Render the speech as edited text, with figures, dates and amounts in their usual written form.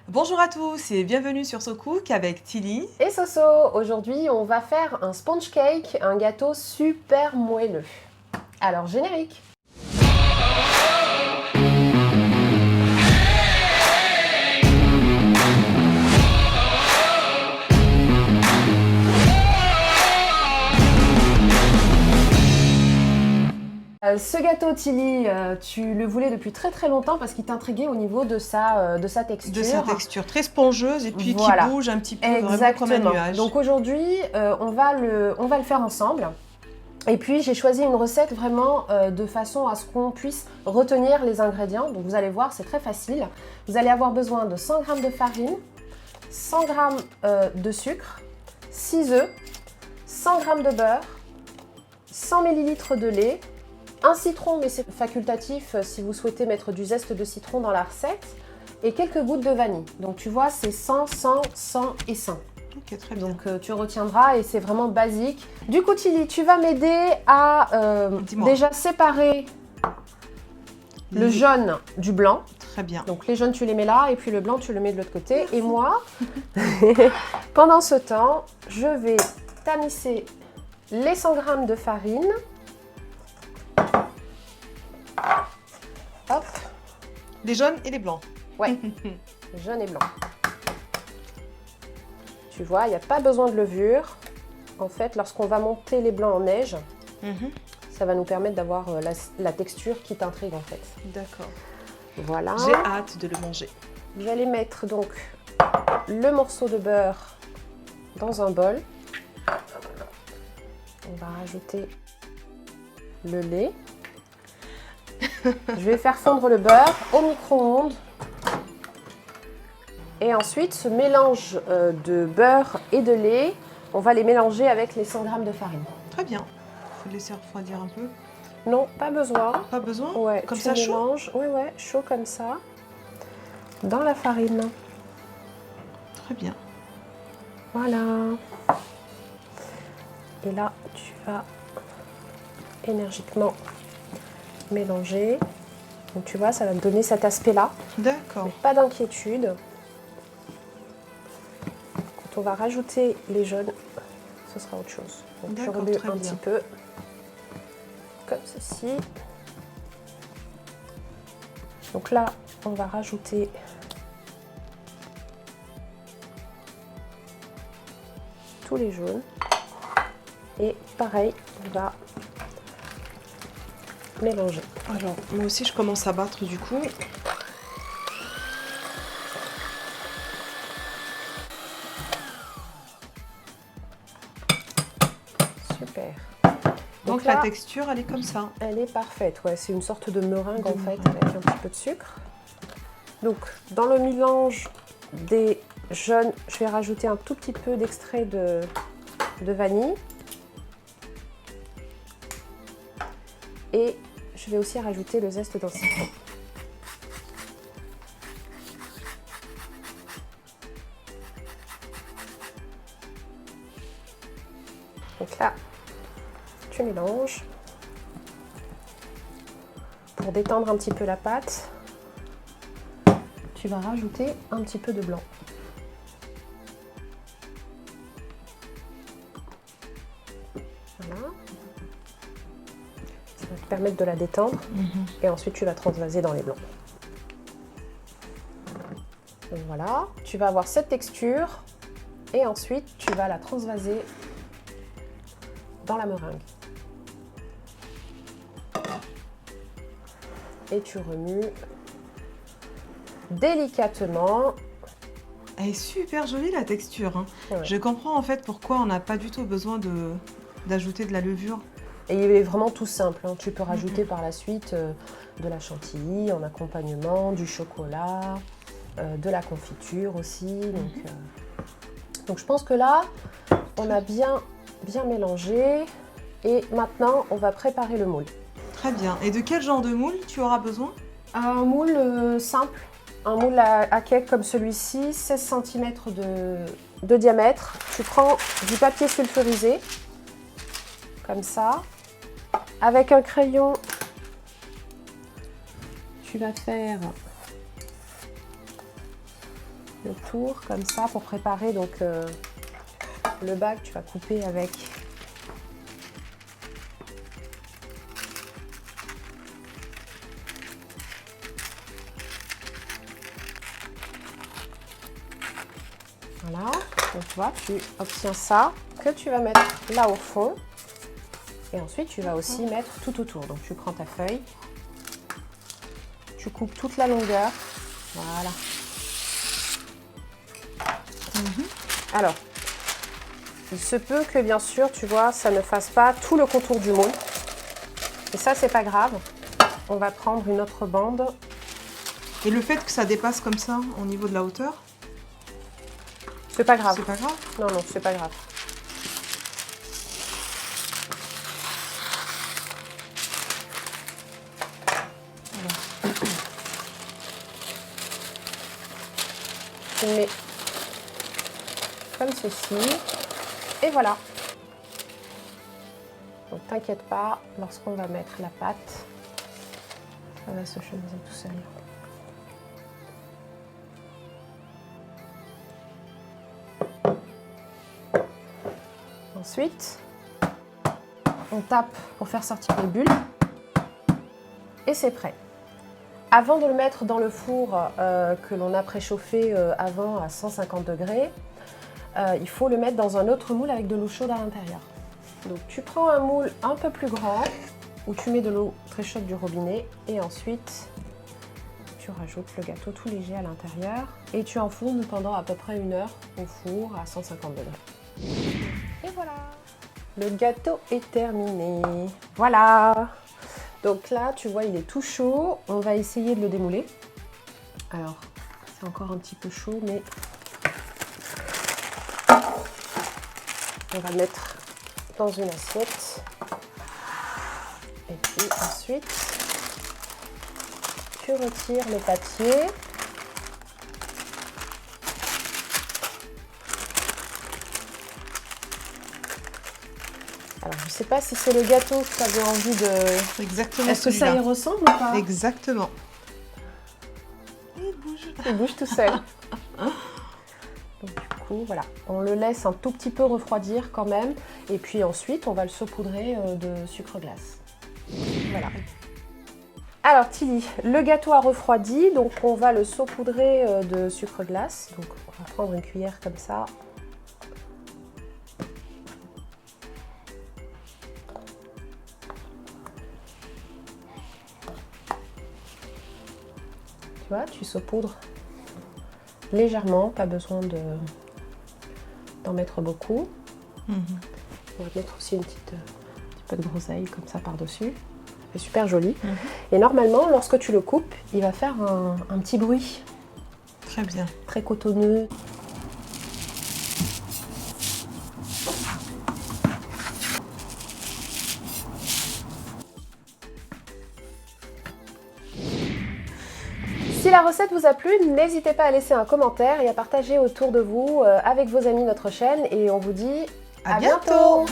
Bonjour à tous et bienvenue sur SoCook avec Tilly et Soso. Aujourd'hui, on va faire un sponge cake, un gâteau super moelleux. Alors, générique. Ce gâteau, Tilly, tu le voulais depuis très longtemps parce qu'il t'intriguait au niveau de sa texture. De sa texture très spongeuse et puis voilà, qui bouge un petit peu exactement, vraiment comme un nuage. Donc aujourd'hui, on va le faire ensemble. Et puis j'ai choisi une recette vraiment de façon à ce qu'on puisse retenir les ingrédients. Donc vous allez voir, c'est très facile. Vous allez avoir besoin de 100 g de farine, 100 g de sucre, 6 œufs, 100 g de beurre, 100 ml de lait, un citron, mais c'est facultatif si vous souhaitez mettre du zeste de citron dans la recette, et quelques gouttes de vanille. Donc tu vois, c'est 100, 100, 100 et 100. Ok, très bien. Donc tu retiendras et c'est vraiment basique. Du coup, Tilly, tu vas m'aider à déjà séparer le jaune du blanc. Très bien. Donc les jaunes, tu les mets là et puis le blanc, tu le mets de l'autre côté. Et moi, pendant ce temps, je vais tamisser les 100 g de farine. Hop. Les jaunes et les blancs. Ouais, jaune et blanc. Tu vois, il n'y a pas besoin de levure. En fait, lorsqu'on va monter les blancs en neige, ça va nous permettre d'avoir la texture qui t'intrigue en fait. D'accord. Voilà. J'ai hâte de le manger. Vous allez mettre donc le morceau de beurre dans un bol. On va rajouter le lait. Je vais faire fondre le beurre au micro-ondes. Et ensuite, ce mélange de beurre et de lait, on va les mélanger avec les 100 g de farine. Très bien. Il faut le laisser refroidir un peu. Non, pas besoin. Pas besoin? Ouais, comme ça chaud? Ouais, chaud comme ça. Dans la farine. Très bien. Voilà. Et là, tu vas énergiquement mélanger. Donc tu vois, ça va me donner cet aspect-là. D'accord. Pas d'inquiétude. Quand on va rajouter les jaunes, ce sera autre chose. Donc je remue un petit peu, comme ceci. Donc là, on va rajouter tous les jaunes. Et pareil, on va mélanger. Alors, moi aussi, je commence à battre du coup. Super. Donc là, la texture, elle est comme ça. Elle est parfaite, ouais. C'est une sorte de meringue en fait, avec un petit peu de sucre. Donc, dans le mélange des jaunes, je vais rajouter un tout petit peu d'extrait de vanille. Et je vais aussi rajouter le zeste d'un citron. Donc là, tu mélanges pour détendre un petit peu la pâte. Tu vas rajouter un petit peu de blanc. Voilà. Ça va te permettre de la détendre. Et ensuite, tu vas transvaser dans les blancs. Donc voilà, tu vas avoir cette texture. Et ensuite, tu vas la transvaser dans la meringue. Et tu remues délicatement. Elle est super jolie la texture. Hein. Ouais. Je comprends en fait pourquoi on n'a pas du tout besoin d'ajouter de la levure. Et il est vraiment tout simple. Hein. Tu peux rajouter par la suite de la chantilly en accompagnement, du chocolat, de la confiture aussi. Donc je pense que là, on a bien mélangé. Et maintenant, on va préparer le moule. Très bien. Et de quel genre de moule tu auras besoin? Un moule simple. Un moule à cake comme celui-ci, 16 cm de diamètre. Tu prends du papier sulfurisé, comme ça. Avec un crayon, tu vas faire le tour comme ça pour préparer donc le bas que tu vas couper avec. Voilà, donc tu vois, tu obtiens ça que tu vas mettre là au fond. Et ensuite, tu vas aussi mettre tout autour. Donc, tu prends ta feuille, tu coupes toute la longueur. Voilà. Alors, il se peut que, bien sûr, tu vois, ça ne fasse pas tout le contour du moule. Et ça, c'est pas grave. On va prendre une autre bande. Et le fait que ça dépasse comme ça au niveau de la hauteur, c'est pas grave. C'est pas grave? Non, non, c'est pas grave. Tu mets comme ceci. Et voilà. Donc t'inquiète pas, lorsqu'on va mettre la pâte, ça va se chemiser tout seul. Ensuite, on tape pour faire sortir les bulles. Et c'est prêt. Avant de le mettre dans le four que l'on a préchauffé avant à 150 degrés, il faut le mettre dans un autre moule avec de l'eau chaude à l'intérieur. Donc tu prends un moule un peu plus grand où tu mets de l'eau très chaude du robinet et ensuite tu rajoutes le gâteau tout léger à l'intérieur et tu enfournes pendant à peu près 1 heure au four à 150 degrés. Et voilà, le gâteau est terminé. Voilà. Donc là, tu vois, il est tout chaud. On va essayer de le démouler. Alors, c'est encore un petit peu chaud, mais on va le mettre dans une assiette. Et puis ensuite, tu retires le papier. Alors, je ne sais pas si c'est le gâteau que tu avais envie de... Exactement. Est-ce que ça y ressemble ou pas? Exactement. Il bouge tout seul. Donc, du coup, voilà. On le laisse un tout petit peu refroidir quand même. Et puis ensuite, on va le saupoudrer de sucre glace. Voilà. Alors, Tilly, le gâteau a refroidi. Donc, on va le saupoudrer de sucre glace. Donc, on va prendre une cuillère comme ça. Tu vois, tu saupoudres légèrement, pas besoin d'en mettre beaucoup. On va mettre aussi un petit peu de groseille comme ça par-dessus. C'est super joli. Et normalement, lorsque tu le coupes, il va faire un petit bruit. Très bien. Très cotonneux. Si la recette vous a plu, n'hésitez pas à laisser un commentaire et à partager autour de vous avec vos amis notre chaîne et on vous dit à bientôt.